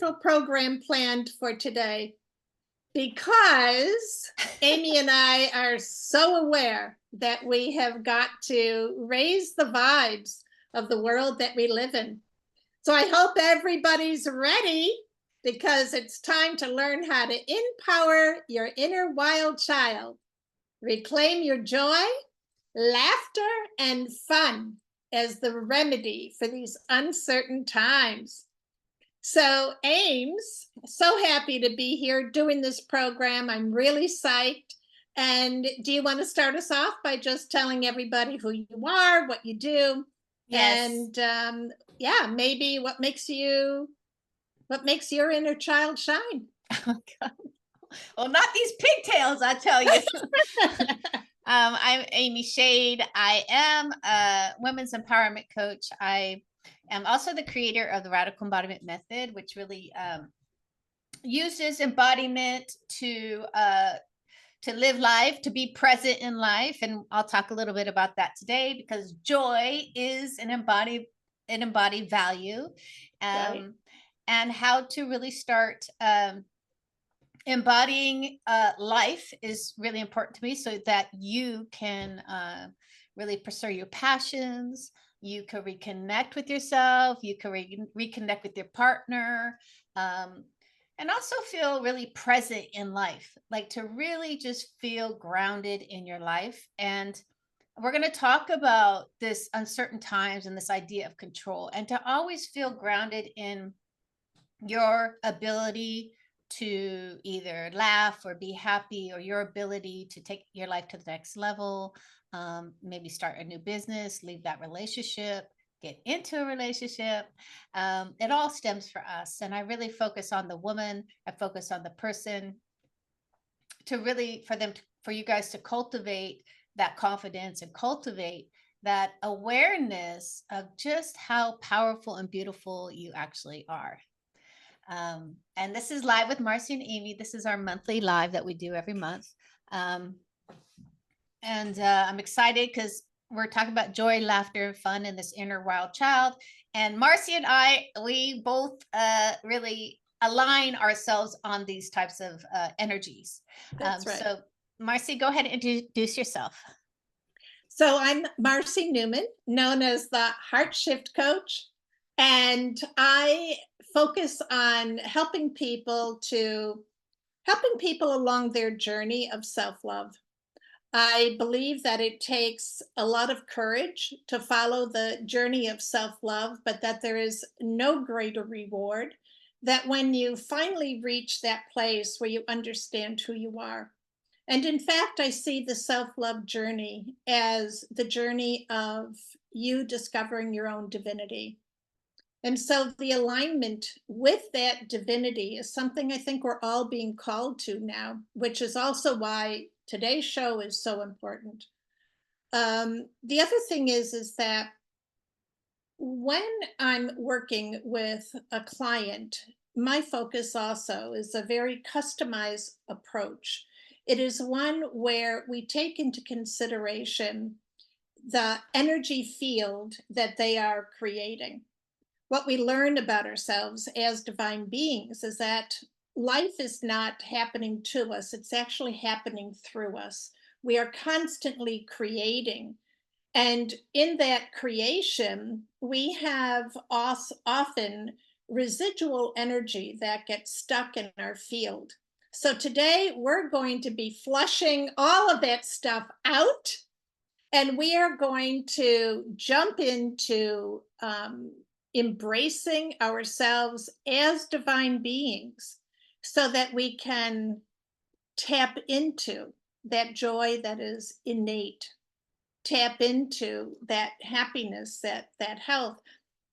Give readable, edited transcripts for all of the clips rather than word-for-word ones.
wonderful program planned for today because Amy and I are so aware that we have got to raise the vibes of the world that we live in. So I hope everybody's ready because it's time to learn how to empower your inner wild child, reclaim your joy, laughter, and fun as the remedy for these uncertain times. So, Ames, so happy to be here doing this program. I'm really psyched. And do you want to start us off by just telling everybody who you are, what you do, Yes. and yeah, maybe what makes your inner child shine? Oh, God. Well, not these pigtails, I tell you. I'm Amy Shade. I am a women's empowerment coach. I am also the creator of the Radical Embodiment Method, which really uses embodiment to live life, to be present in life, and I'll talk a little bit about that today because joy is an embodied value, Right. and how to really start embodying life is really important to me so that you can really pursue your passions. You can reconnect with yourself, you can reconnect with your partner, um, and also feel really present in life, like to really just feel grounded in your life. And we're going to talk about this uncertain times and this idea of control, and to always feel grounded in your ability to either laugh or be happy, or your ability to take your life to the next level, maybe start a new business, leave that relationship, get into a relationship. It all stems for us. And I really focus on the woman, I focus on the person, to really for you guys to cultivate that confidence and cultivate that awareness of just how powerful and beautiful you actually are. And this is Live with Marcy and Amy. This is our monthly live that we do every month. Um, and I'm excited because we're talking about joy, laughter, and fun in this inner wild child. And Marcy and I, we both really align ourselves on these types of energies. That's right. So, Marcy, go ahead and introduce yourself. So I'm Marcy Newman, known as the Heart Shift Coach, and I focus on helping people along their journey of self-love. I believe that it takes a lot of courage to follow the journey of self-love, but that there is no greater reward that when you finally reach that place where you understand who you are. And in fact, I see the self love journey as the journey of you discovering your own divinity. And so the alignment with that divinity is something I think we're all being called to now, which is also why today's show is so important. The other thing is that when I'm working with a client, my focus also is a very customized approach. It is one where we take into consideration the energy field that they are creating. What we learn about ourselves as divine beings is that life is not happening to us, it's actually happening through us. We are constantly creating, and in that creation, we have often residual energy that gets stuck in our field. So today, we're going to be flushing all of that stuff out, and we are going to jump into embracing ourselves as divine beings so that we can tap into that joy that is innate, tap into that happiness, that health.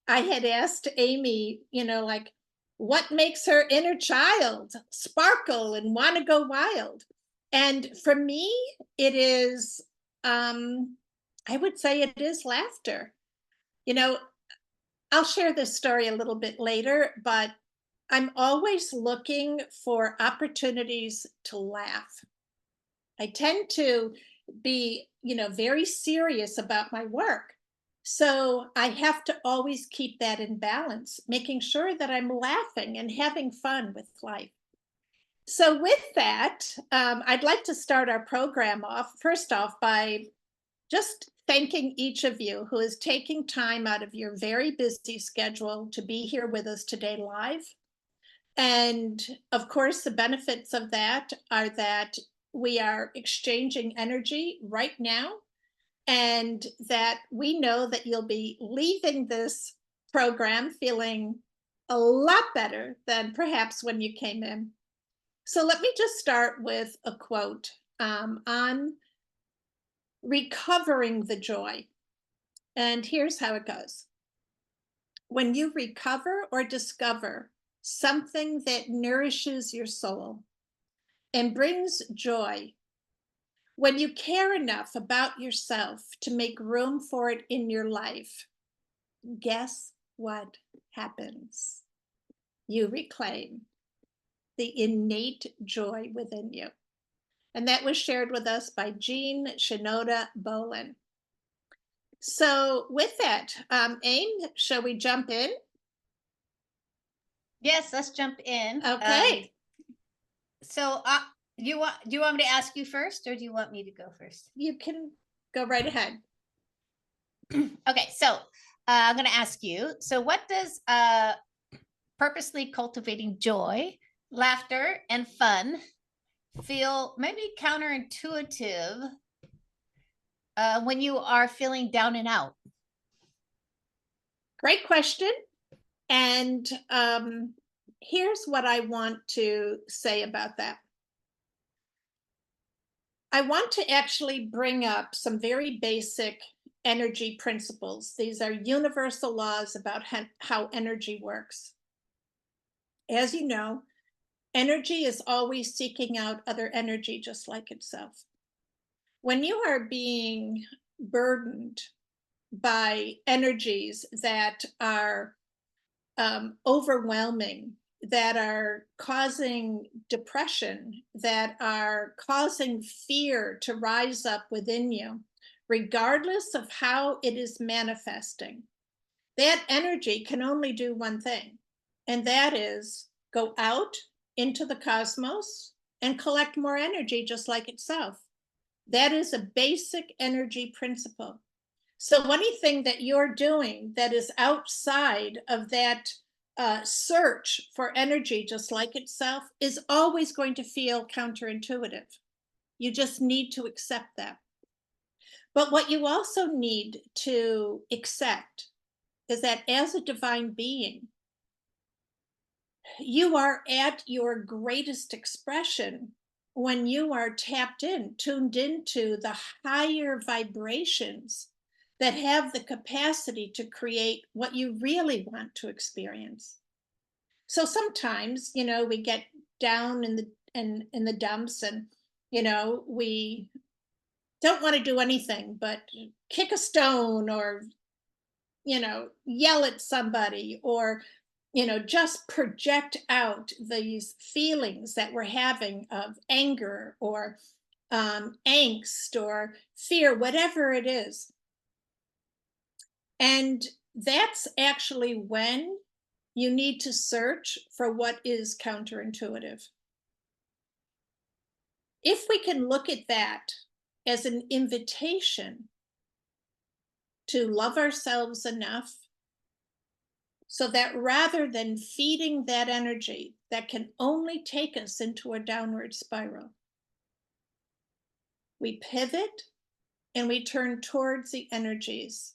I had asked Amy, like, what makes her inner child sparkle and want to go wild? And for me, it is I would say it is laughter. You know, I'll share this story a little bit later, but I'm always looking for opportunities to laugh. I tend to be, very serious about my work. So I have to always keep that in balance, making sure that I'm laughing and having fun with life. So, with that, I'd like to start our program off, first off, by just thanking each of you who is taking time out of your very busy schedule to be here with us today live. And of course, the benefits of that are that we are exchanging energy right now, and that we know that you'll be leaving this program feeling a lot better than perhaps when you came in. So let me just start with a quote on recovering the joy. And here's how it goes: when you recover or discover something that nourishes your soul and brings joy, when you care enough about yourself to make room for it in your life, guess what happens? You reclaim the innate joy within you. And that was shared with us by Jean Shinoda Bolin. So, with that, Aim, shall we jump in? Yes, let's jump in. Okay, So, do you want me to ask you first, or do you want me to go first? you can go right ahead. Okay, so I'm going to ask you. So, what does purposely cultivating joy, laughter, and fun feel maybe counterintuitive when you are feeling down and out? Great question. And here's what I want to say about that. I want to actually bring up some very basic energy principles. These are universal laws about how energy works. As you know, energy is always seeking out other energy just like itself. When you are being burdened by energies that are overwhelming, that are causing depression, that are causing fear to rise up within you, regardless of how it is manifesting, that energy can only do one thing, and that is go out into the cosmos and collect more energy just like itself. That is a basic energy principle. So anything that you're doing that is outside of that search for energy, just like itself, is always going to feel counterintuitive. You just need to accept that. But what you also need to accept is that as a divine being, you are at your greatest expression when you are tapped in, tuned into the higher vibrations that have the capacity to create what you really want to experience. So sometimes, we get down in the dumps, and we don't want to do anything but kick a stone, or yell at somebody, or just project out these feelings that we're having of anger, or angst, or fear, whatever it is. And that's actually when you need to search for what is counterintuitive. If we can look at that as an invitation to love ourselves enough so that rather than feeding that energy that can only take us into a downward spiral, we pivot and we turn towards the energies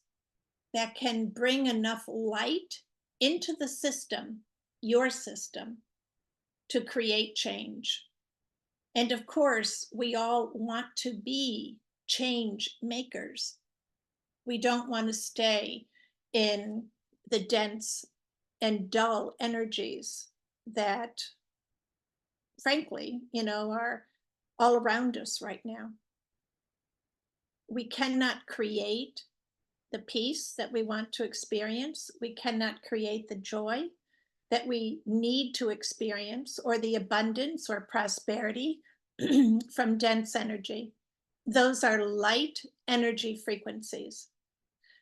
that can bring enough light into the system, your system, to create change. And of course, we all want to be change makers. We don't want to stay in the dense and dull energies that, frankly, are all around us right now. We cannot create the peace that we want to experience. We cannot create the joy that we need to experience, or the abundance or prosperity from dense energy. Those are light energy frequencies.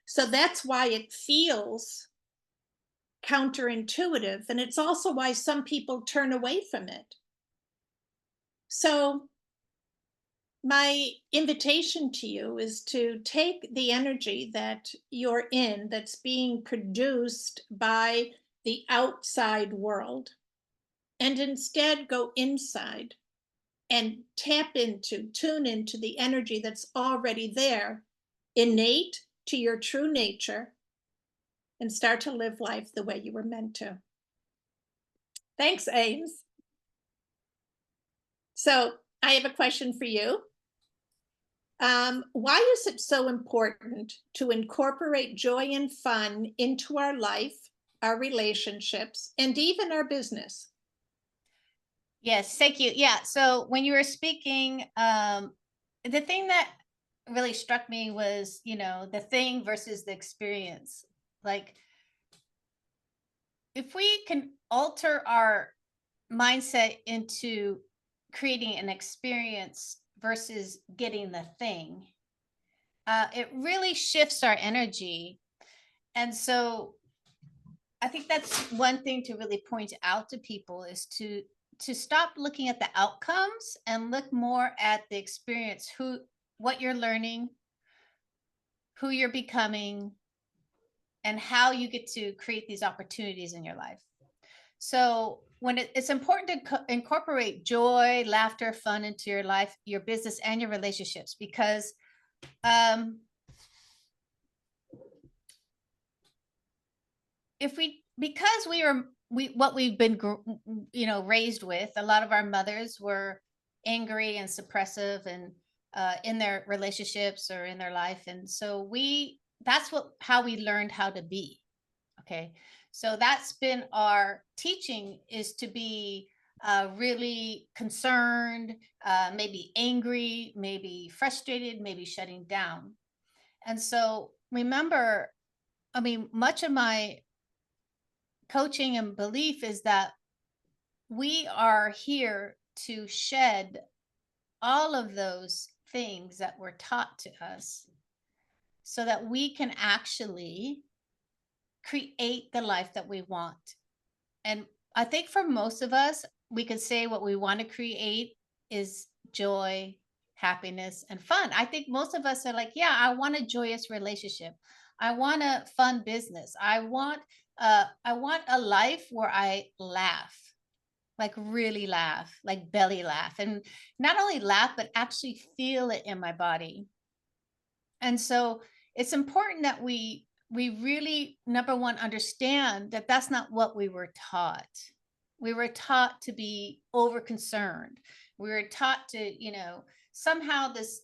So that's why it feels counterintuitive. And it's also why some people turn away from it. So, my invitation to you is to take the energy that you're in, that's being produced by the outside world, and instead go inside and tune into the energy that's already there, innate to your true nature, and start to live life the way you were meant to. Thanks, Ames. So, I have a question for you. Why is it so important to incorporate joy and fun into our life, our relationships, and even our business? Yes, thank you. Yeah. So when you were speaking, the thing that really struck me was, the thing versus the experience. Like, if we can alter our mindset into creating an experience versus getting the thing, it really shifts our energy. And so I think that's one thing to really point out to people is to stop looking at the outcomes and look more at the experience, what you're learning, who you're becoming, and how you get to create these opportunities in your life. So when it's important to incorporate joy, laughter, fun into your life, your business, and your relationships, because if we because we what we've been raised with, a lot of our mothers were angry and suppressive and in their relationships or in their life, and so that's how we learned how to be. Okay, so that's been our teaching, is to be really concerned, maybe angry, maybe frustrated, maybe shutting down. And so remember, I mean, much of my coaching and belief is that we are here to shed all of those things that were taught to us so that we can actually create the life that we want. And I think for most of us, we could say what we want to create is joy, happiness, and fun. I think most of us are like, yeah, I want a joyous relationship. I want a fun business. I want a life where I laugh, like really laugh, like belly laugh, and not only laugh, but actually feel it in my body. And so it's important that we really, number one, understand that that's not what we were taught. We were taught to be over concerned. We were taught to, somehow this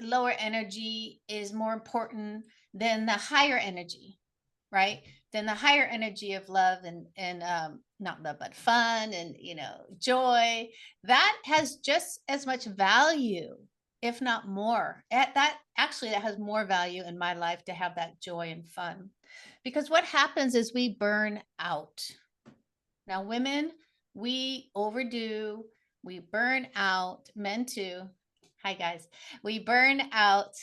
lower energy is more important than the higher energy, right? Than the higher energy of love and not love but fun and joy. That has just as much value, if not more. That has more value in my life, to have that joy and fun. Because what happens is we burn out. Now, women, we overdo, we burn out, men too. Hi, guys. We burn out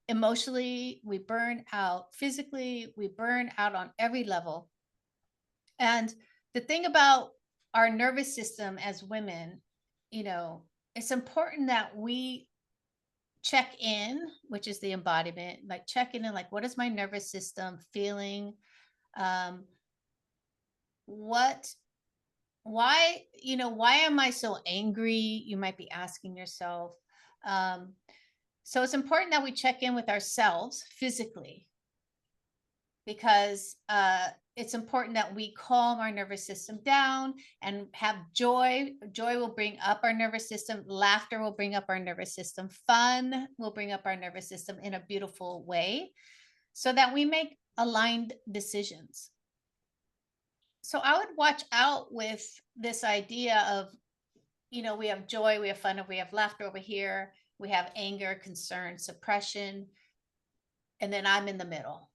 emotionally, we burn out physically, we burn out on every level. And the thing about our nervous system as women, it's important that we check in, which is the embodiment, like check in and like, what is my nervous system feeling? Um, what why am I so angry? You might be asking yourself. um, so it's important that we check in with ourselves physically, because it's important that we calm our nervous system down and have joy. Joy will bring up our nervous system. Laughter will bring up our nervous system. Fun will bring up our nervous system in a beautiful way, so that we make aligned decisions. So I would watch out with this idea of, we have joy, we have fun, and we have laughter over here. We have anger, concern, suppression, and then I'm in the middle.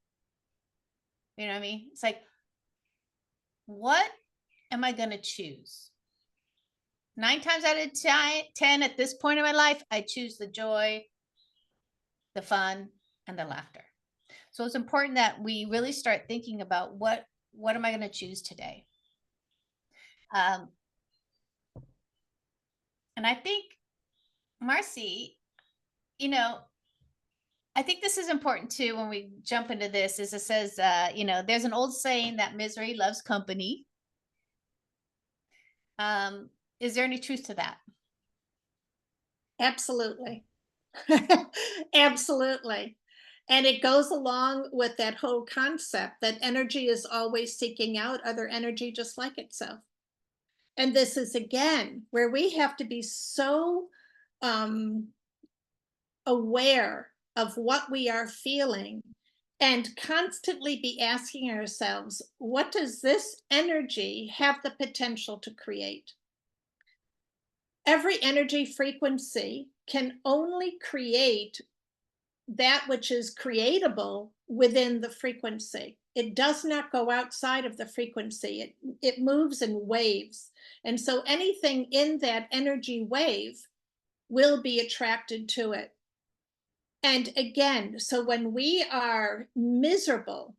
You know what I mean? It's like, what am I going to choose? 9 times out of 10 at this point in my life, I choose the joy, the fun, and the laughter. So it's important that we really start thinking about what am I going to choose today? Um, and I think, Marcy, you know, I think this is important too when we jump into this. Is it says, there's an old saying that misery loves company. Um, is there any truth to that? Absolutely. Absolutely. And it goes along with that whole concept that energy is always seeking out other energy just like itself. And this is again where we have to be so um, aware of what we are feeling and constantly be asking ourselves, what does this energy have the potential to create? Every energy frequency can only create that which is creatable within the frequency. It does not go outside of the frequency. It moves in waves. And so anything in that energy wave will be attracted to it. And again, so when we are miserable,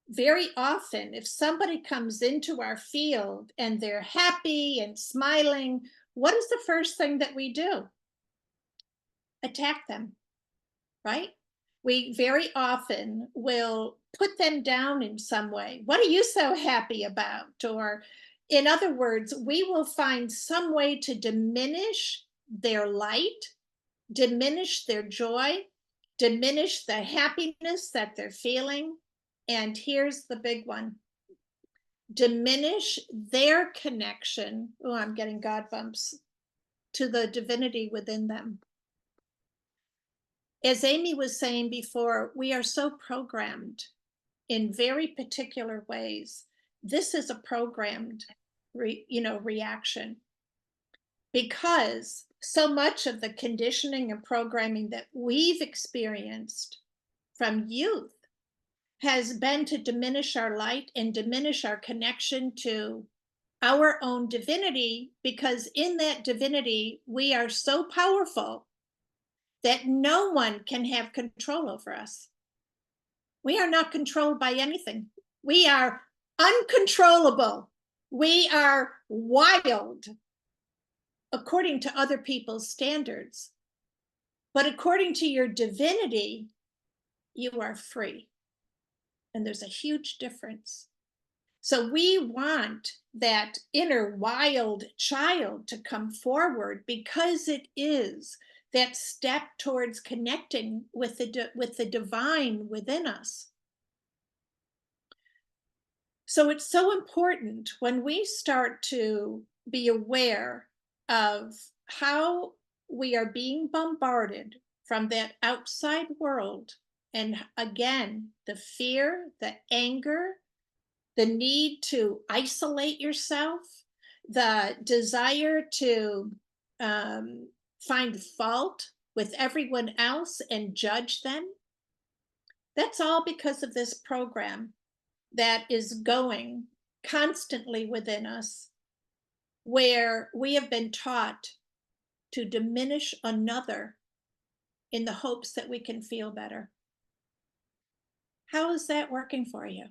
very often, if somebody comes into our field and they're happy and smiling, what is the first thing that we do? Attack them, right? We very often will put them down in some way. What are you so happy about? Or, in other words, we will find some way to diminish their light, diminish their joy, diminish the happiness that they're feeling. And here's the big one: diminish their connection. Oh, I'm getting God bumps, to the divinity within them. As Amy was saying before, we are so programmed in very particular ways. This is a programmed reaction, because so much of the conditioning and programming that we've experienced from youth has been to diminish our light and diminish our connection to our own divinity, because in that divinity we are so powerful that no one can have control over us. We are not controlled by anything. We are uncontrollable. We are wild according to other people's standards. But according to your divinity, you are free. And there's a huge difference. So we want that inner wild child to come forward, because it is that step towards connecting with the divine within us. So it's so important when we start to be aware of how we are being bombarded from that outside world. And again, the fear, the anger, the need to isolate yourself, the desire to find fault with everyone else and judge them. That's all because of this program that is going constantly within us, where we have been taught to diminish another in the hopes that we can feel better. How is that working for you?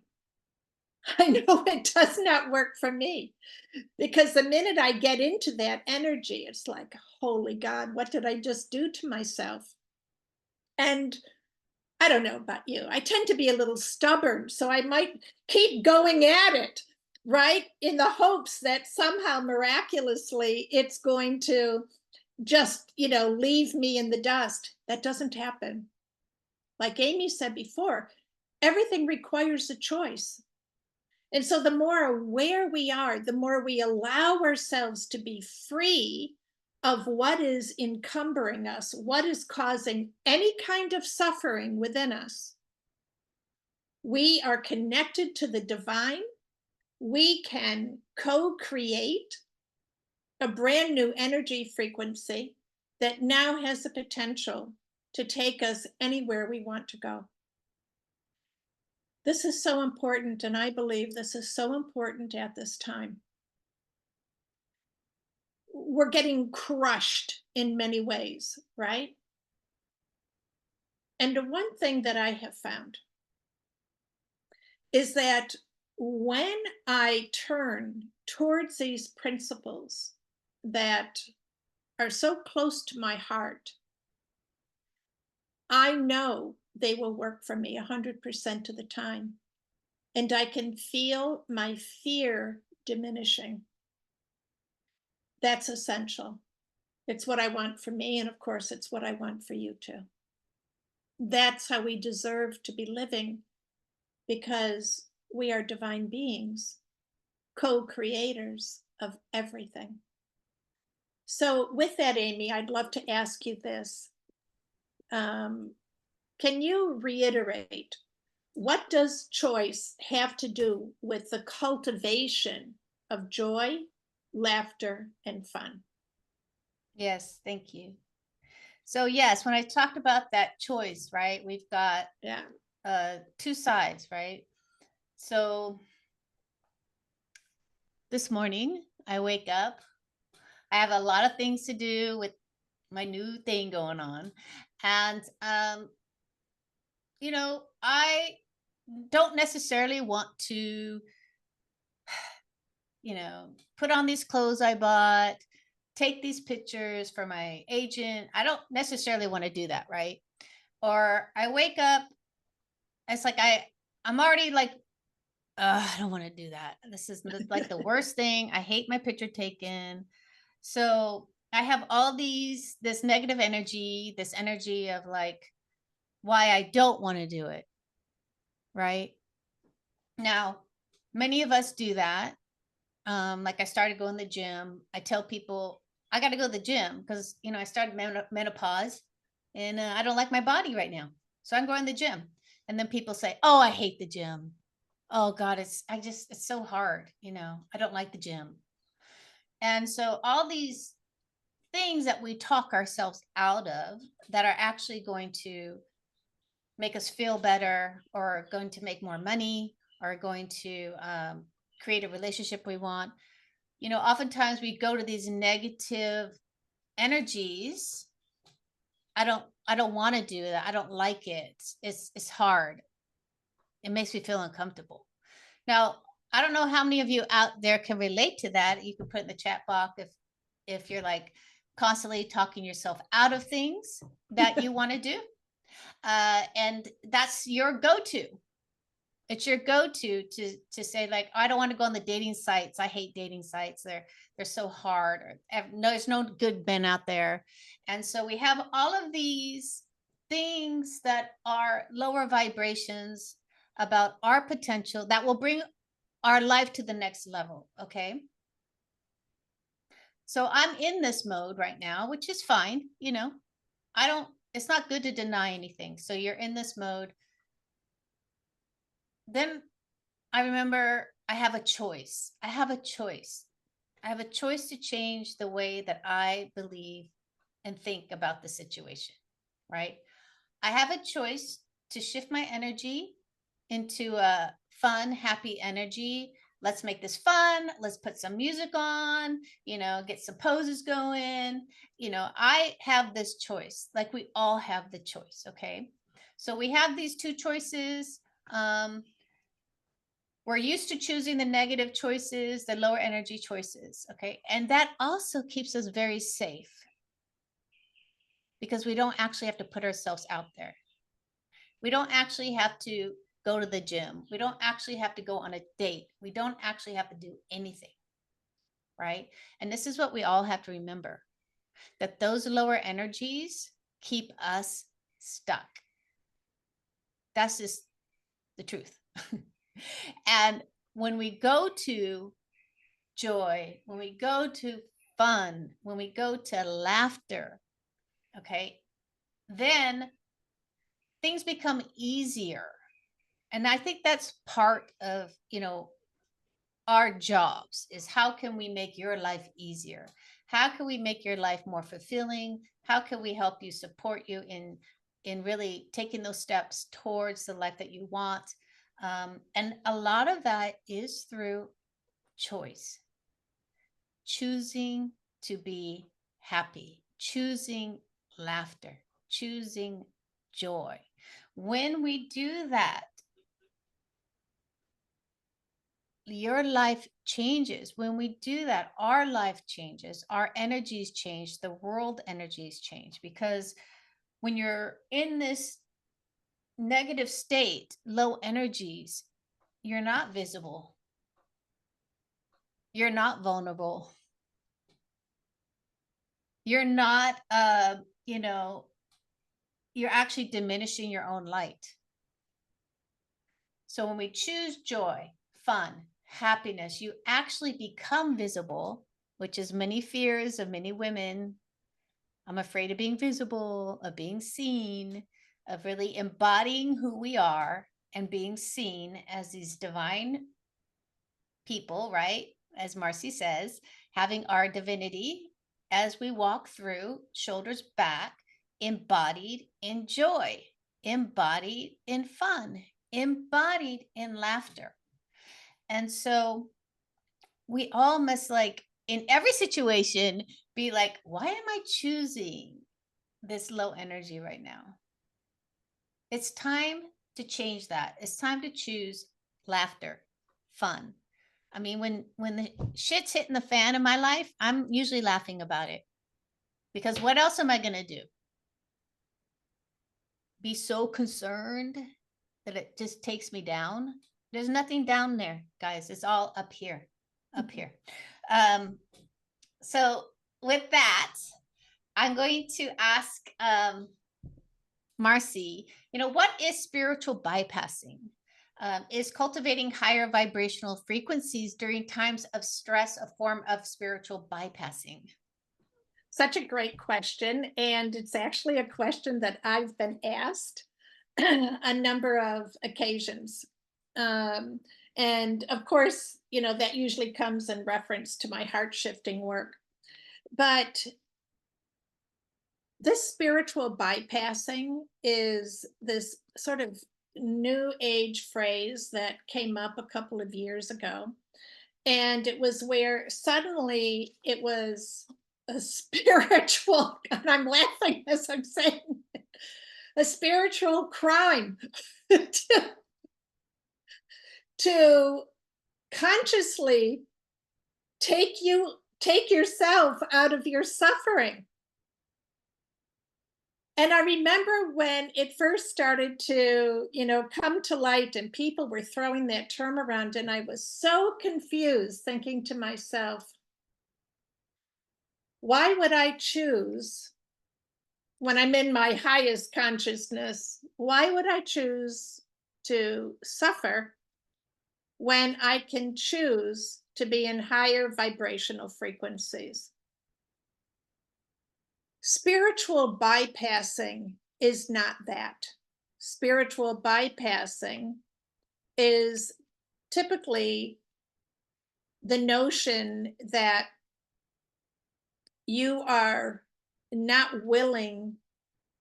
I know it does not work for me, because the minute I get into that energy, it's like, holy God, what did I just do to myself? And I don't know about you. I tend to be a little stubborn, so I might keep going at it, right? In the hopes that somehow miraculously it's going to just, leave me in the dust. That doesn't happen. Like Amy said before, everything requires a choice. And so the more aware we are, the more we allow ourselves to be free of what is encumbering us, what is causing any kind of suffering within us. We are connected to the divine. We can co-create a brand new energy frequency that now has the potential to take us anywhere we want to go. This is so important, and I believe this is so important at this time. We're getting crushed in many ways, right? And the one thing that I have found is that when I turn towards these principles that are so close to my heart, I know they will work for me 100% of the time. And I can feel my fear diminishing. That's essential. It's what I want for me. And of course, it's what I want for you too. That's how we deserve to be living, because we are divine beings, co creators of everything. So, with that, Amy, I'd love to ask you this. Um, can you reiterate, what does choice have to do with the cultivation of joy, laughter, and fun? Yes, thank you. So yes, when I talked about that choice, right? We've got Yeah. two sides, right? So this morning I wake up. I have a lot of things to do with my new thing going on. And I don't necessarily want to, put on these clothes I bought, take these pictures for my agent. I don't necessarily want to do that, right? Or I wake up, it's like I'm already like, I don't want to do that. This is like the worst thing. I hate my picture taken. So I have all this negative energy, this energy of like why I don't want to do it. Right. Now, many of us do that. Like I started going to the gym. I tell people I got to go to the gym because, I started menopause and I don't like my body right now. So I'm going to the gym. And then people say, oh, I hate the gym. Oh God, it's so hard. I don't like the gym. And so all these things that we talk ourselves out of that are actually going to make us feel better or going to make more money or going to create a relationship we want. Oftentimes we go to these negative energies. I don't want to do that. I don't like it. It's hard. It makes me feel uncomfortable. Now, I don't know how many of you out there can relate to that. You can put in the chat box if you're like constantly talking yourself out of things that you want to do. And that's your go-to. It's your go-to to say like, I don't want to go on the dating sites. I hate dating sites. They're so hard. Or no, there's no good men out there. And so we have all of these things that are lower vibrations about our potential that will bring our life to the next level. Okay. So I'm in this mode right now, which is fine. It's not good to deny anything. So you're in this mode. Then I remember I have a choice. I have a choice. I have a choice to change the way that I believe and think about the situation, right? I have a choice to shift my energy into a fun, happy energy. Let's make this fun. Let's put some music on, get some poses going. I have this choice, like we all have the choice. Okay. So we have these two choices. We're used to choosing the negative choices, the lower energy choices. Okay. And that also keeps us very safe because we don't actually have to put ourselves out there. We don't actually have to go to the gym. We don't actually have to go on a date. We don't actually have to do anything. Right. And this is what we all have to remember, that those lower energies keep us stuck. That's just the truth. And when we go to joy, when we go to fun, when we go to laughter, okay, then things become easier. And I think that's part of, our jobs is how can we make your life easier? How can we make your life more fulfilling? How can we help you support you in really taking those steps towards the life that you want? And a lot of that is through choice, choosing to be happy, choosing laughter, choosing joy. When we do that, your life changes. When we do that, our life changes, our energies change, the world energies change. Because when you're in this negative state, low energies, you're not visible, you're not vulnerable, you're not you're actually diminishing your own light. So when we choose joy, fun, happiness, you actually become visible, which is many fears of many women. I'm afraid of being visible, of being seen, of really embodying who we are and being seen as these divine people, right? As Marcy says, having our divinity as we walk through, shoulders back, embodied in joy, embodied in fun, embodied in laughter. And so we all must, like, in every situation, be like, why am I choosing this low energy right now? It's time to change that. It's time to choose laughter, fun. I mean, when the shit's hitting the fan in my life, I'm usually laughing about it, because what else am I going to do? Be so concerned that it just takes me down? There's nothing down there, guys. It's all up here, up here. So with that, I'm going to ask Marcy, what is spiritual bypassing? Is cultivating higher vibrational frequencies during times of stress a form of spiritual bypassing? Such a great question. And it's actually a question that I've been asked a number of occasions. And of course, that usually comes in reference to my heart shifting work. But this spiritual bypassing is this sort of new age phrase that came up a couple of years ago. And it was where suddenly it was a spiritual, and I'm laughing as I'm saying it, a spiritual crime to consciously take yourself out of your suffering. And I remember when it first started to, come to light and people were throwing that term around, and I was so confused, thinking to myself, why would I choose, when I'm in my highest consciousness, why would I choose to suffer when I can choose to be in higher vibrational frequencies? Spiritual bypassing is not that. Spiritual bypassing is typically the notion that you are not willing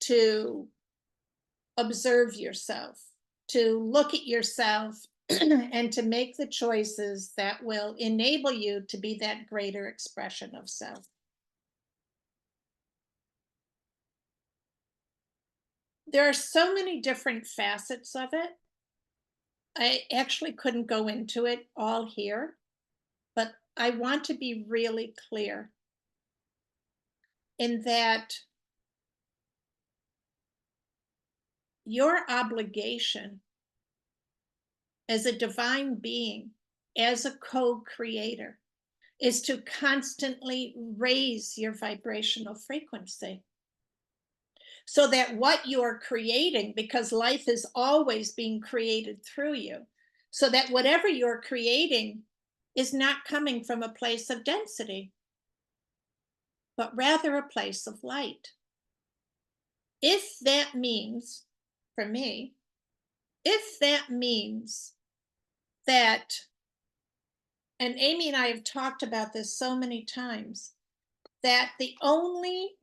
to observe yourself, to look at yourself, and to make the choices that will enable you to be that greater expression of self. There are so many different facets of it. I actually couldn't go into it all here, but I want to be really clear in that your obligation as a divine being, as a co-creator, is to constantly raise your vibrational frequency, so that what you're creating, because life is always being created through you, so that whatever you're creating is not coming from a place of density, but rather a place of light. If that means, for me, if that means that, and Amy and I have talked about this so many times, that the only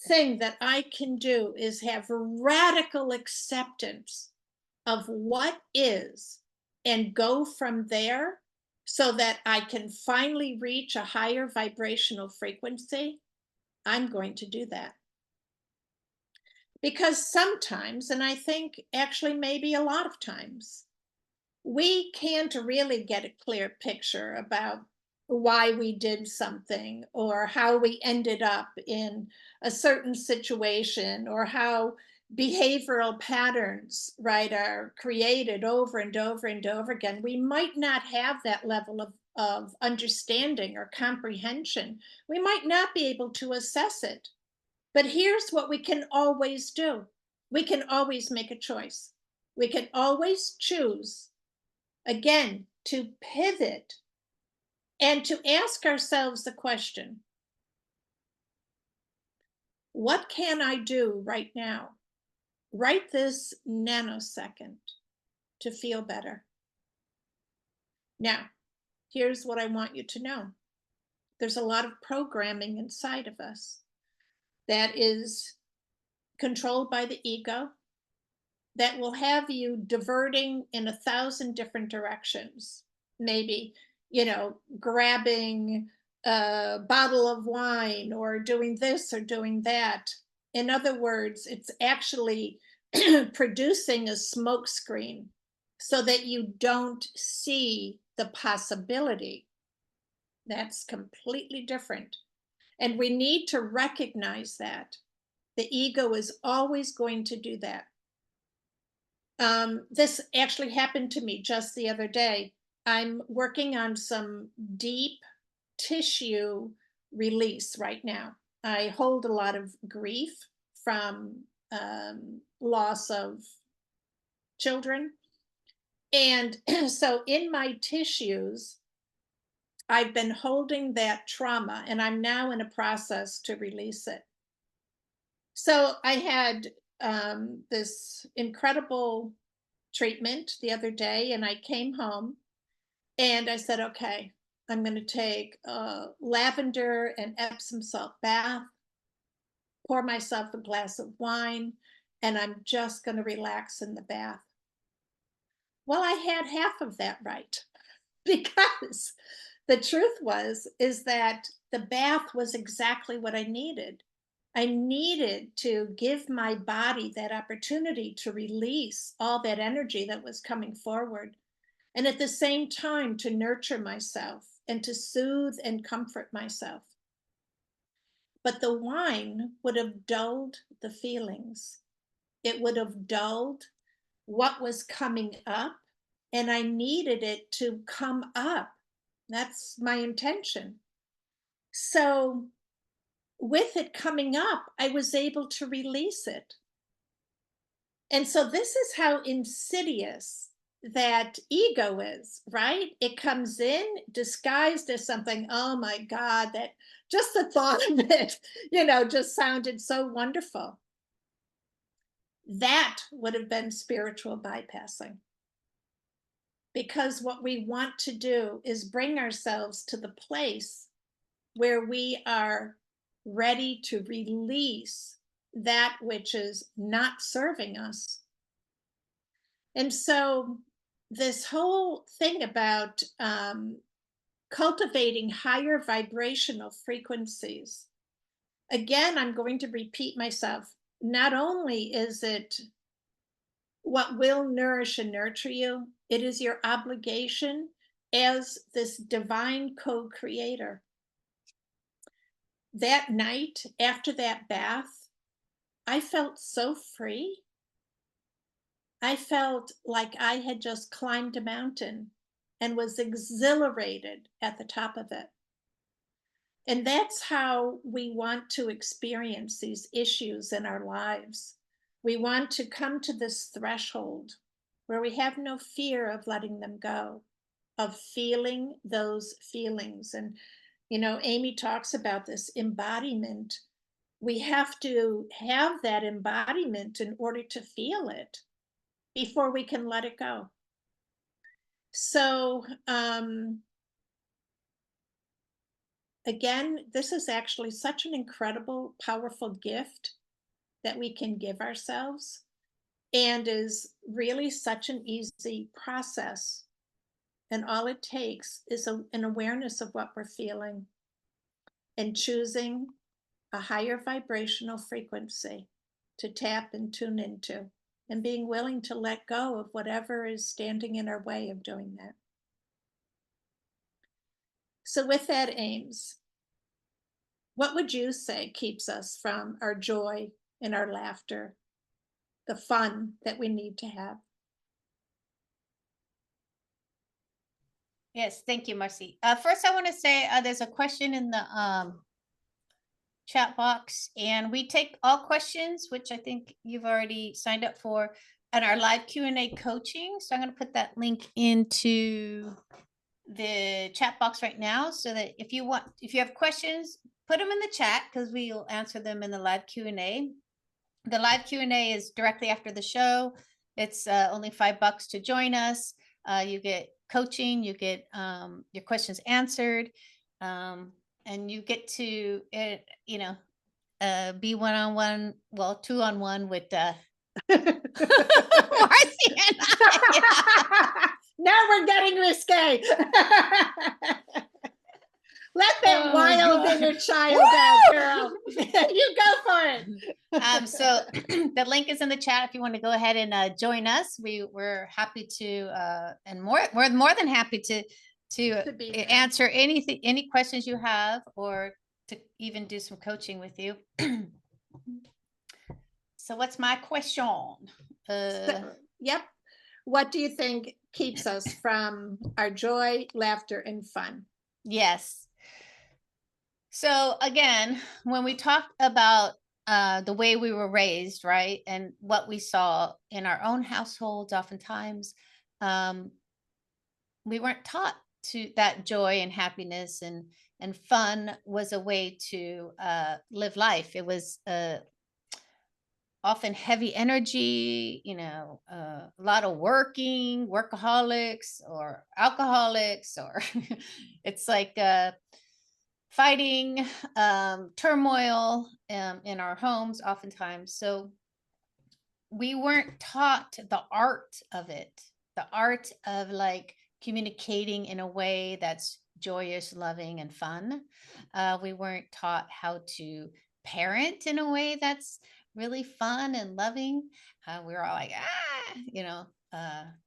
thing that I can do is have radical acceptance of what is and go from there, so that I can finally reach a higher vibrational frequency, I'm going to do that. Because sometimes, and I think actually maybe a lot of times, we can't really get a clear picture about why we did something or how we ended up in a certain situation or how behavioral patterns, right, are created over and over and over again. We might not have that level of understanding or comprehension. We might not be able to assess it. But here's what we can always do: we can always make a choice. We can always choose, again, to pivot and to ask ourselves the question, what can I do right now, right this nanosecond, to feel better? Now, here's what I want you to know: there's a lot of programming inside of us that is controlled by the ego, that will have you diverting in 1,000 different directions. Maybe, grabbing a bottle of wine or doing this or doing that. In other words, it's actually producing a smoke screen so that you don't see the possibility. That's completely different. And we need to recognize that. The ego is always going to do that. This actually happened to me just the other day. I'm working on some deep tissue release right now. I hold a lot of grief from loss of children. And so in my tissues, I've been holding that trauma and I'm now in a process to release it. So I had this incredible treatment the other day, and I came home and I said, okay, I'm going to take a lavender and Epsom salt bath, pour myself a glass of wine, and I'm just going to relax in the bath. Well, I had half of that right because the truth is that the bath was exactly what I needed. I needed to give my body that opportunity to release all that energy that was coming forward, and at the same time to nurture myself and to soothe and comfort myself. But the wine would have dulled the feelings. It would have dulled what was coming up, and I needed it to come up. That's my intention. So, with it coming up, I was able to release it. And so this is how insidious that ego is, right? It comes in disguised as something, oh my God, that just the thought of it, just sounded so wonderful. That would have been spiritual bypassing. Because what we want to do is bring ourselves to the place where we are ready to release that which is not serving us. And so, this whole thing about cultivating higher vibrational frequencies, again, I'm going to repeat myself. Not only is it what will nourish and nurture you, it is your obligation as this divine co creator. That night after that bath, I felt so free. I felt like I had just climbed a mountain and was exhilarated at the top of it. And that's how we want to experience these issues in our lives. We want to come to this threshold where we have no fear of letting them go, of feeling those feelings. And, Amy talks about this embodiment. We have to have that embodiment in order to feel it before we can let it go. So, again, this is actually such an incredible, powerful gift that we can give ourselves, and is really such an easy process. And all it takes is an awareness of what we're feeling and choosing a higher vibrational frequency. to tap and tune into, and being willing to let go of whatever is standing in our way of doing that. So, with that, Ames, what would you say keeps us from our joy and our laughter, the fun that we need to have? Yes, thank you, Marcy. First, I want to say there's a question in the chat box, and we take all questions, which I think you've already signed up for, and our live Q&A coaching. So I'm going to put that link into the chat box right now, so that if you have questions, put them in the chat, because we will answer them in the live Q&A. The live Q&A is directly after the show. It's only $5 to join us. You get coaching, you get your questions answered, and you get to be one-on-one, well, two-on-one with Marcy and I. Now we're getting risque. Let that wild inner child out, girl. You go for it. So the link is in the chat if you want to go ahead and join us. We're happy to and we're more than happy to answer any questions you have, or to even do some coaching with you. So what's my question? Yep. What do you think keeps us from our joy, laughter, and fun? Yes. So again, when we talk about the way we were raised, right, and what we saw in our own households, oftentimes we weren't taught to that joy and happiness and fun was a way to live life. It was often heavy energy, a lot of workaholics or alcoholics, or it's like fighting, turmoil in our homes oftentimes. So we weren't taught the art of it, the art of like communicating in a way that's joyous, loving, and fun. We weren't taught how to parent in a way that's really fun and loving. We were all like,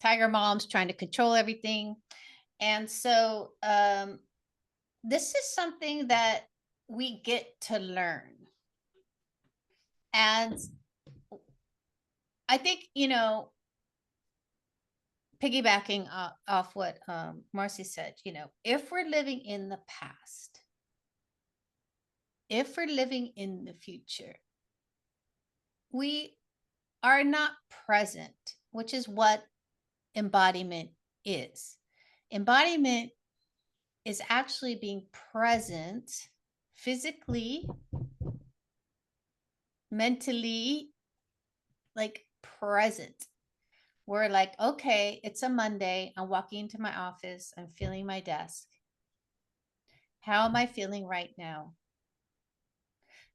tiger moms trying to control everything. And so this is something that we get to learn. And I think, piggybacking off what Marcy said, if we're living in the past, if we're living in the future, we are not present, which is what embodiment is. Embodiment is actually being present physically, mentally, like present. We're like, okay, it's a Monday. I'm walking into my office. I'm feeling my desk. How am I feeling right now?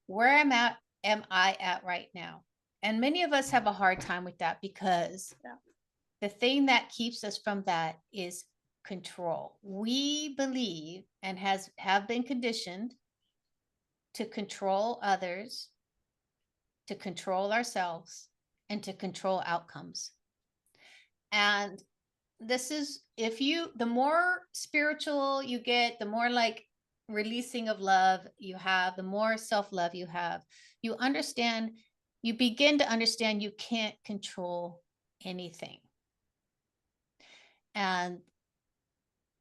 Where am I at right now? And many of us have a hard time with that, because the thing that keeps us from that is control. We believe and have been conditioned to control others, to control ourselves, and to control outcomes. And this is, the more spiritual you get, the more like releasing of love you have, the more self-love you have, you begin to understand you can't control anything. And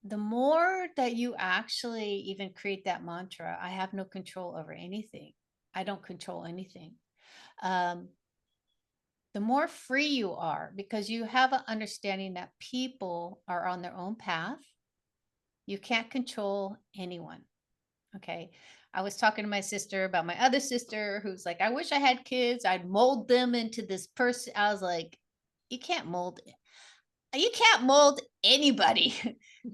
the more that you actually even create that mantra, I have no control over anything, I don't control anything, the more free you are, because you have an understanding that people are on their own path. You can't control anyone. Okay. I was talking to my sister about my other sister who's like, I wish I had kids. I'd mold them into this person. I was like, you can't mold anybody.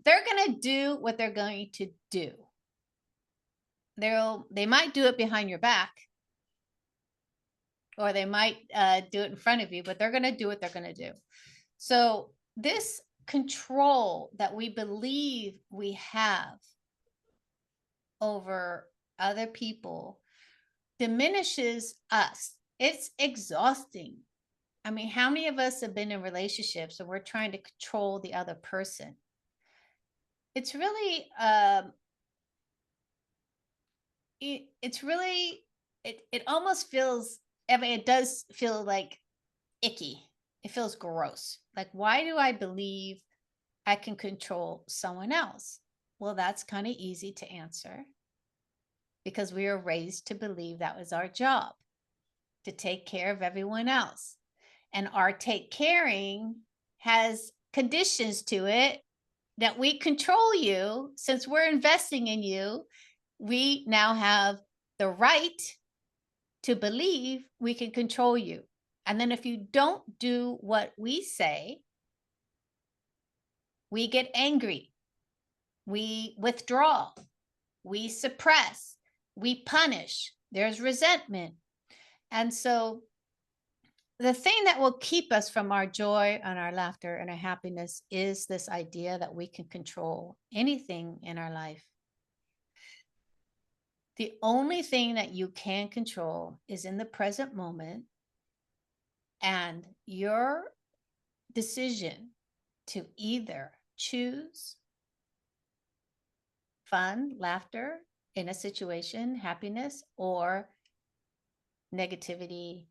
They're going to do what they're going to do. They might do it behind your back, or they might do it in front of you, but they're going to do what they're going to do. So this control that we believe we have over other people diminishes us. It's exhausting. I mean, how many of us have been in relationships and we're trying to control the other person? It's really it's really it almost feels, I mean, it does feel like icky. It feels gross. Like, why do I believe I can control someone else? Well, that's kind of easy to answer because we were raised to believe that was our job, to take care of everyone else. And our take caring has conditions to it that we control you. Since we're investing in you, we now have the right to believe we can control you. And then if you don't do what we say, we get angry, we withdraw, we suppress, we punish, there's resentment. And so the thing that will keep us from our joy and our laughter and our happiness is this idea that we can control anything in our life. The only thing that you can control is in the present moment, and your decision to either choose fun, laughter in a situation, happiness, or negativity,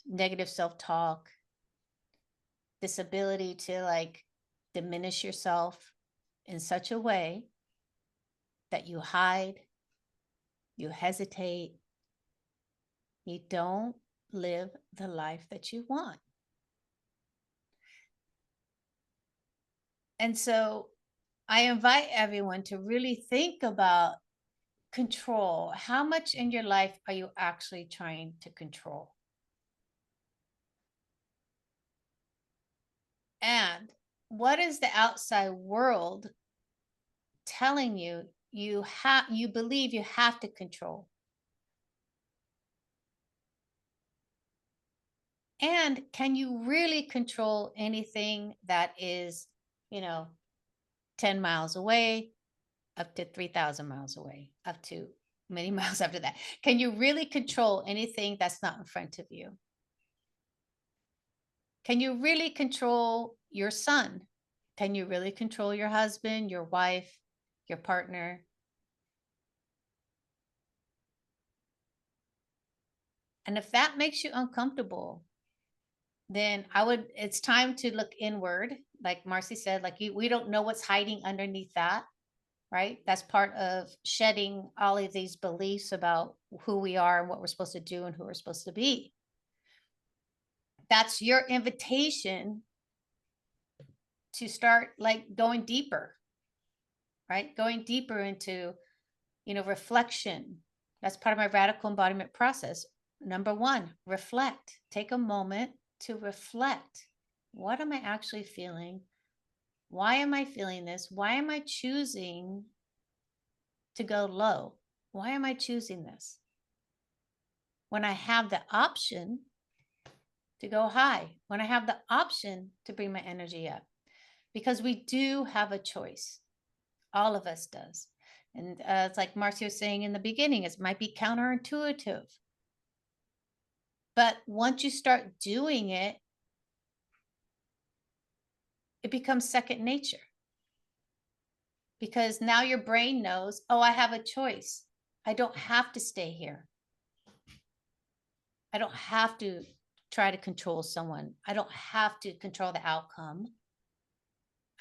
negative self-talk, this ability to like diminish yourself in such a way that you hide, you hesitate, you don't live the life that you want. And so I invite everyone to really think about control. How much in your life are you actually trying to control? And what is the outside world telling you you believe you have to control? And can you really control anything that is, you know, 10 miles away, up to 3,000 miles away, up to many miles after that? Can you really control anything that's not in front of you? Can you really control your son? Can you really control your husband, your wife, your partner? And if that makes you uncomfortable, then it's time to look inward. Like Marcy said, like we don't know what's hiding underneath that, right? That's part of shedding all of these beliefs about who we are and what we're supposed to do and who we're supposed to be. That's your invitation to start like going deeper, right? Going deeper into, reflection. That's part of my radical embodiment process. Number one, reflect. Take a moment to reflect. What am I actually feeling? Why am I feeling this? Why am I choosing to go low? Why am I choosing this? When I have the option to go high, when I have the option to bring my energy up, because we do have a choice. All of us does. And it's like Marcia was saying in the beginning, it might be counterintuitive. But once you start doing it, it becomes second nature. Because now your brain knows, oh, I have a choice. I don't have to stay here. I don't have to try to control someone. I don't have to control the outcome.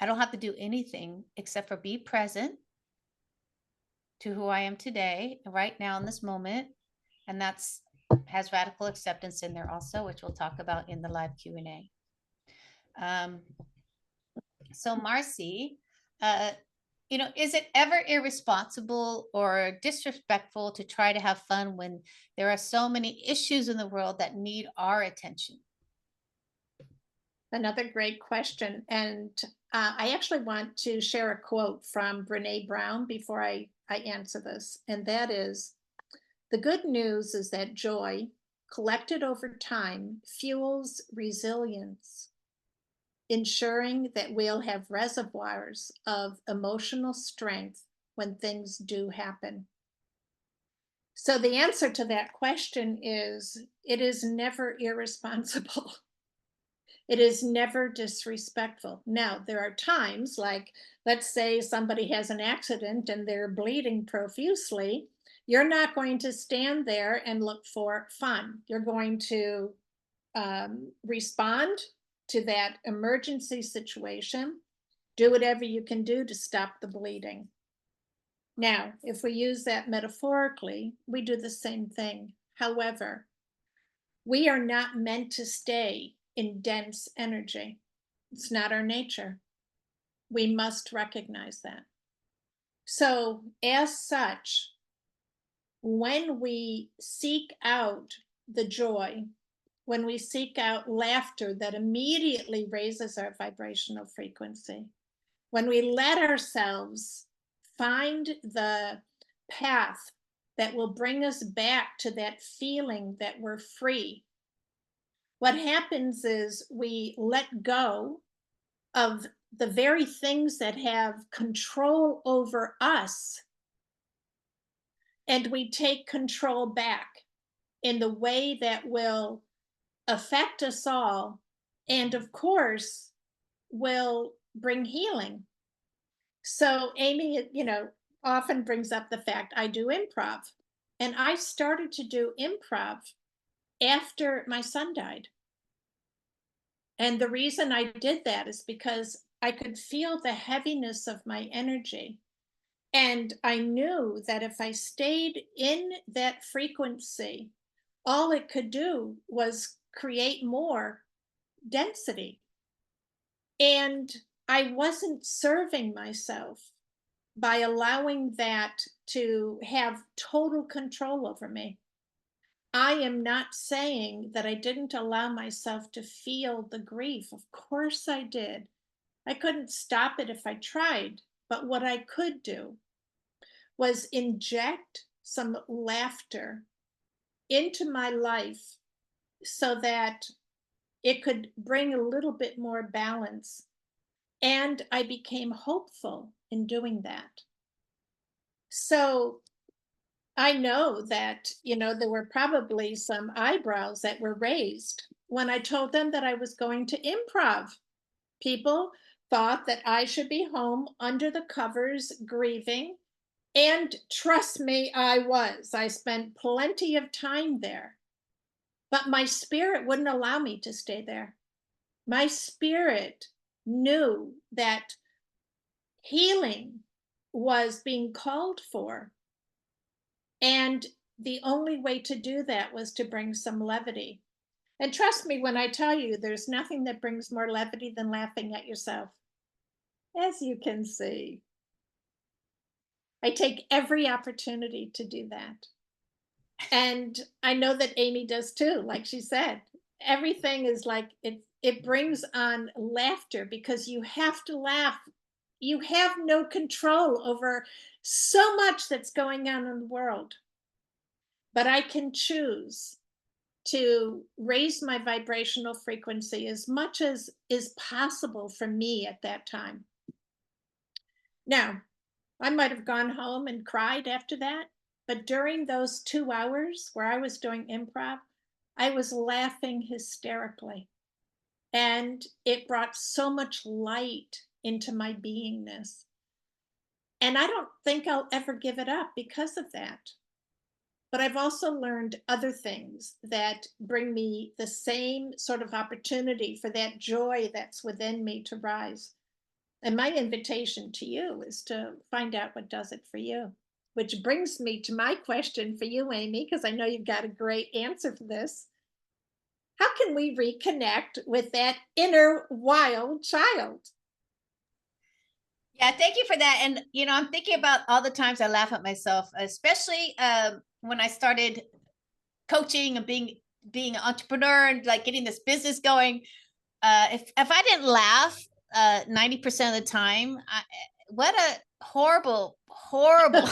I don't have to do anything except for be present to who I am today, right now in this moment. And that's has radical acceptance in there also, which we'll talk about in the live Q&A. So Marcy, is it ever irresponsible or disrespectful to try to have fun when there are so many issues in the world that need our attention? Another great question. And I actually want to share a quote from Brene Brown before I answer this. And that is, the good news is that joy, collected over time, fuels resilience, ensuring that we'll have reservoirs of emotional strength when things do happen. So the answer to that question is it is never irresponsible. It is never disrespectful. Now, there are times like, let's say somebody has an accident and they're bleeding profusely. You're not going to stand there and look for fun. You're going to respond to that emergency situation, do whatever you can do to stop the bleeding. Now, if we use that metaphorically, we do the same thing. However, we are not meant to stay in dense energy. It's not our nature. We must recognize that. So, as such, when we seek out the joy, when we seek out laughter that immediately raises our vibrational frequency, when we let ourselves find the path that will bring us back to that feeling that we're free, what happens is we let go of the very things that have control over us, and we take control back in the way that will affect us all, and of course will bring healing. So Amy, often brings up the fact I do improv, and I started to do improv after my son died. And the reason I did that is because I could feel the heaviness of my energy. And I knew that if I stayed in that frequency, all it could do was create more density. And I wasn't serving myself by allowing that to have total control over me. I am not saying that I didn't allow myself to feel the grief. Of course I did. I couldn't stop it if I tried. But what I could do was inject some laughter into my life so that it could bring a little bit more balance. And I became hopeful in doing that. So I know that, there were probably some eyebrows that were raised when I told them that I was going to improv. People thought that I should be home under the covers grieving. And trust me, I was. I spent plenty of time there. But my spirit wouldn't allow me to stay there. My spirit knew that healing was being called for. And the only way to do that was to bring some levity. And trust me when I tell you, there's nothing that brings more levity than laughing at yourself, as you can see. I take every opportunity to do that. And I know that Amy does too, like she said. Everything is like it brings on laughter because you have to laugh. You have no control over so much that's going on in the world. But I can choose to raise my vibrational frequency as much as is possible for me at that time. Now, I might have gone home and cried after that, but during those 2 hours where I was doing improv, I was laughing hysterically. And it brought so much light into my beingness. And I don't think I'll ever give it up because of that. But I've also learned other things that bring me the same sort of opportunity for that joy that's within me to rise. And my invitation to you is to find out what does it for you. Which brings me to my question for you, Amy, because I know you've got a great answer for this. How can we reconnect with that inner wild child? Yeah, thank you for that. And I'm thinking about all the times I laugh at myself, especially when I started coaching and being an entrepreneur and like getting this business going. If I didn't laugh 90% of the time, what a horrible horrible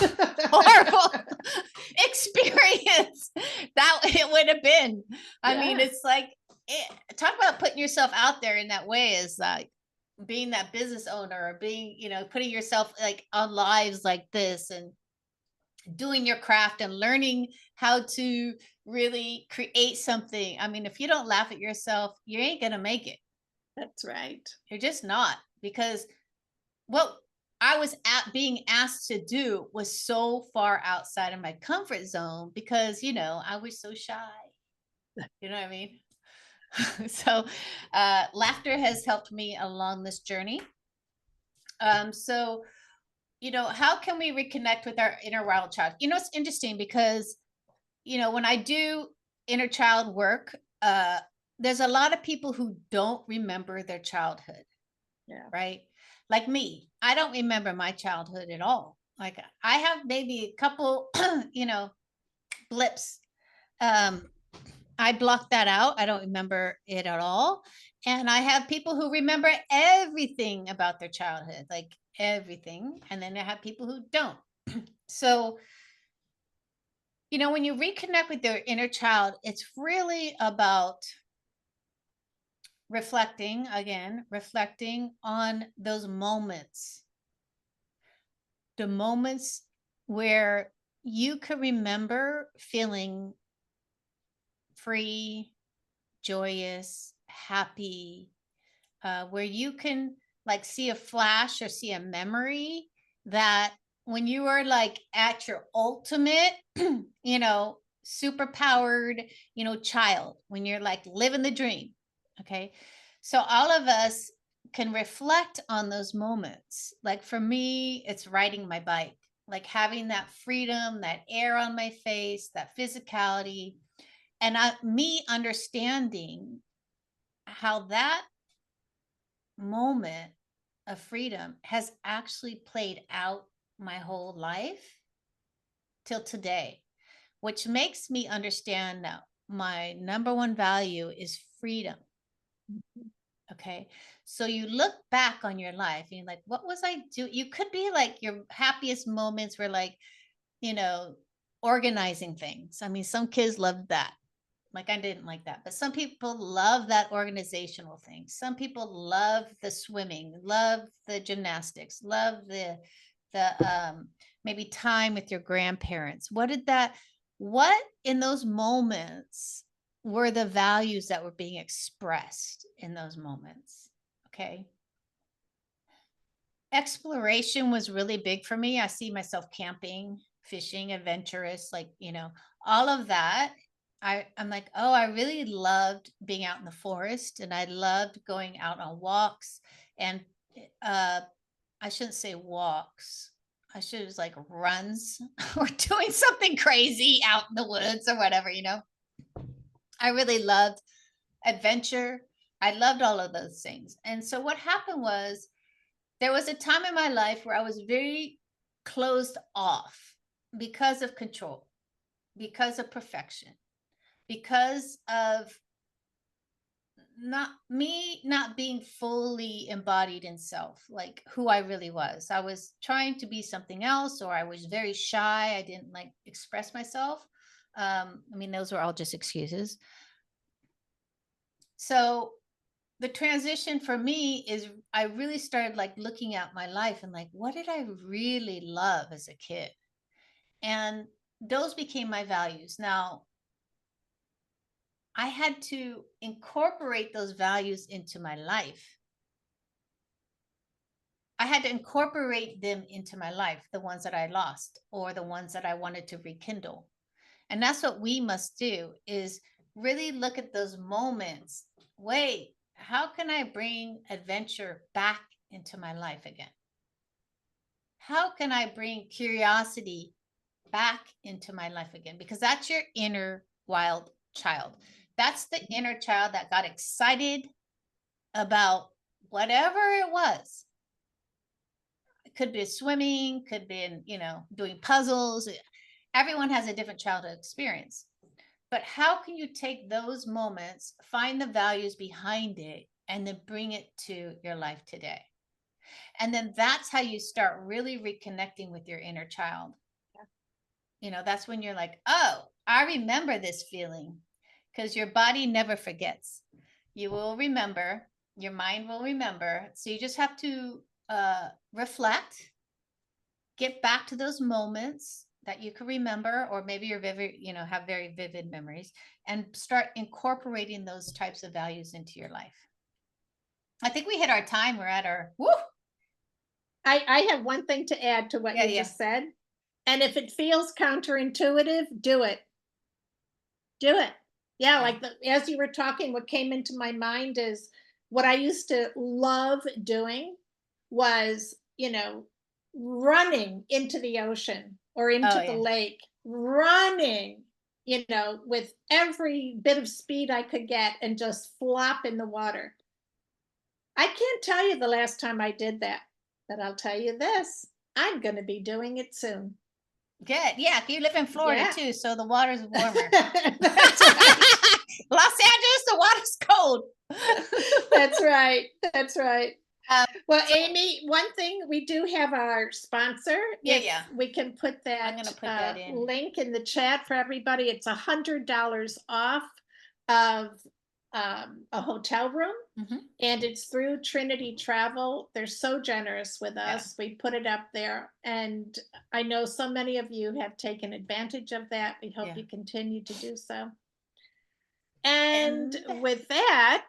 experience that it would have been. I mean, it's like talk about putting yourself out there in that way is like being that business owner or being, putting yourself like on lives like this. And doing your craft and learning how to really create something. I mean, if you don't laugh at yourself, you ain't going to make it. That's right. You're just not, because what I was being asked to do was so far outside of my comfort zone because, I was so shy. You know what I mean? So, laughter has helped me along this journey. So, how can we reconnect with our inner wild child? It's interesting because, when I do inner child work, there's a lot of people who don't remember their childhood, Yeah. right? Like me, I don't remember my childhood at all. Like I have maybe a couple, blips. Um, I blocked that out. I don't remember it at all. And I have people who remember everything about their childhood, like everything. And then I have people who don't. So, when you reconnect with your inner child, it's really about reflecting on those moments, the moments where you could remember feeling free, joyous, happy, where you can like see a flash or see a memory that when you were like at your ultimate, super powered, child, when you're like living the dream. Okay. So all of us can reflect on those moments. Like for me, it's riding my bike, like having that freedom, that air on my face, that physicality, and me understanding how that moment of freedom has actually played out my whole life till today, which makes me understand now my number one value is freedom. Mhm. Okay. So you look back on your life and you're like, what was I doing? You could be like your happiest moments were like, you know, organizing things. I mean, some kids loved that. Like I didn't like that, but some people love that organizational thing. Some people love the swimming, love the gymnastics, love the maybe time with your grandparents. What in those moments were the values that were being expressed in those moments? Okay. Exploration was really big for me. I see myself camping, fishing, adventurous, like, all of that. I'm like, oh, I really loved being out in the forest and I loved going out on walks and uh I shouldn't say walks. I should have like runs or doing something crazy out in the woods or whatever. I really loved adventure. I loved all of those things. And so what happened was there was a time in my life where I was very closed off because of control, because of perfection, because of not being fully embodied in self, like who I really was. I was trying to be something else, or I was very shy. I didn't like express myself. I mean, those were all just excuses. So the transition for me is I really started like looking at my life and like, what did I really love as a kid? And those became my values. Now, I had to incorporate those values into my life. I had to incorporate them into my life, the ones that I lost or the ones that I wanted to rekindle. And that's what we must do is really look at those moments. Wait, how can I bring adventure back into my life again? How can I bring curiosity back into my life again? Because that's your inner wild child. That's the inner child that got excited about whatever it was. It could be swimming, could be in, doing puzzles. Everyone has a different childhood experience. But how can you take those moments, find the values behind it, and then bring it to your life today? And then that's how you start really reconnecting with your inner child. That's when you're like, oh, I remember this feeling, because your body never forgets. You will remember, your mind will remember. So you just have to reflect, get back to those moments, that you can remember, or maybe you're vivid, have very vivid memories, and start incorporating those types of values into your life. I think we hit our time. We're at our woo. I have one thing to add to what you just said. And if it feels counterintuitive, do it. Do it. Yeah, like as you were talking, what came into my mind is what I used to love doing was, running into the ocean or into the lake, running, with every bit of speed I could get and just flop in the water. I can't tell you the last time I did that, but I'll tell you this, I'm going to be doing it soon. Good. Yeah. You live in Florida too, so the water's warmer. That's right. Los Angeles, the water's cold. That's right. That's right. Well, Amy, one thing, we do have our sponsor. Yeah. We can put that, I'm gonna put that in. link in the chat for everybody. It's $100 off of a hotel room, and it's through Trinity Travel. They're so generous with us. We put it up there, and I know so many of you have taken advantage of that. We hope you continue to do so. And with that,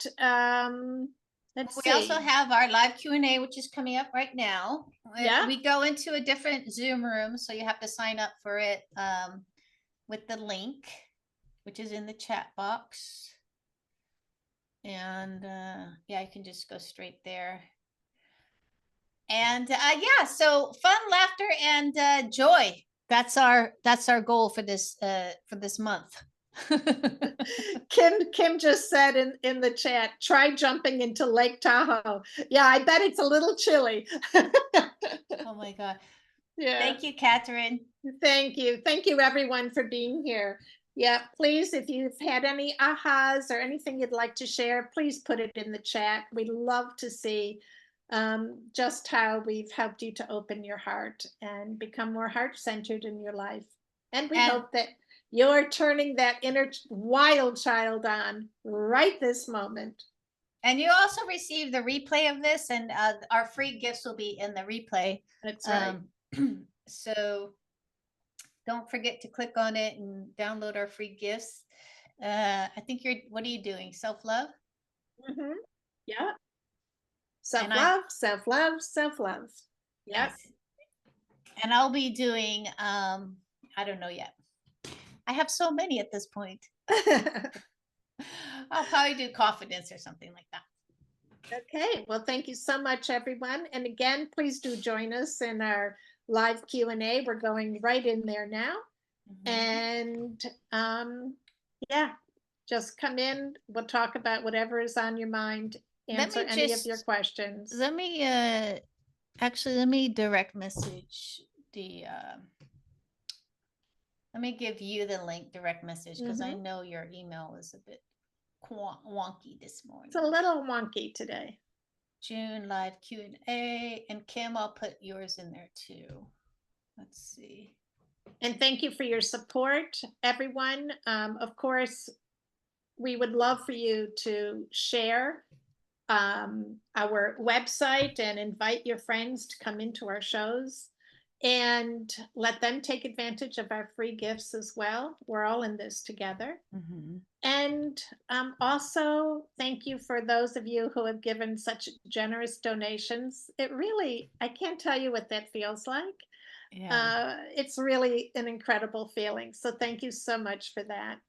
we also have our live Q&A, which is coming up right now. We go into a different Zoom room, so you have to sign up for it with the link, which is in the chat box. And you can just go straight there. And so fun, laughter, and joy. That's our goal for this month. Kim just said in the chat, try jumping into Lake Tahoe. Yeah, I bet it's a little chilly. Oh my God. Yeah. Thank you, Catherine. Thank you. Thank you, everyone, for being here. Yeah, please, if you've had any ahas or anything you'd like to share, please put it in the chat. We'd love to see just how we've helped you to open your heart and become more heart-centered in your life. And we hope that you're turning that inner wild child on right this moment. And you also receive the replay of this, and our free gifts will be in the replay. That's right. So don't forget to click on it and download our free gifts. I think what are you doing? Self-love? Yeah. Self-love, self-love, self-love. Yep. And I'll be doing, I don't know yet. I have so many at this point. I'll probably do confidence or something like that. Okay. Well, thank you so much, everyone. And again, please do join us in our live Q&A. We're going right in there now. And just come in. We'll talk about whatever is on your mind, answer any of your questions. Let me let me direct message the let me give you the link direct message, because I know your email is a bit wonky this morning. It's a little wonky today. June live Q&A, and Kim, I'll put yours in there too. Let's see. And thank you for your support, everyone. Of course, we would love for you to share our website and invite your friends to come into our shows and let them take advantage of our free gifts as well. We're all in this together. And also, thank you for those of you who have given such generous donations. It really, I can't tell you what that feels like. It's really an incredible feeling. So thank you so much for that.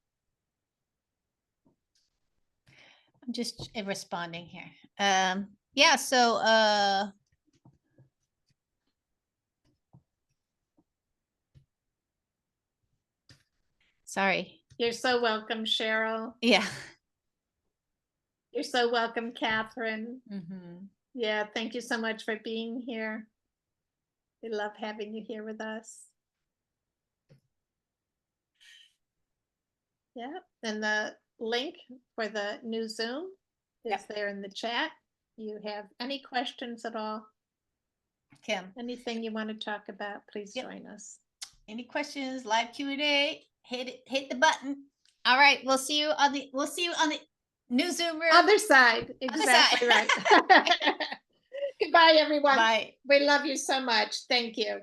I'm just responding here. So sorry. You're so welcome, Cheryl. Yeah. You're so welcome, Catherine. Yeah, thank you so much for being here. We love having you here with us. Yeah, and the link for the new Zoom is there in the chat. You have any questions at all? Kim, anything you want to talk about, please join us. Any questions? Live Q&A. Hit the button. All right, we'll see you on the new Zoom room. Other side. Exactly right. Goodbye, everyone. Bye. We love you so much. Thank you.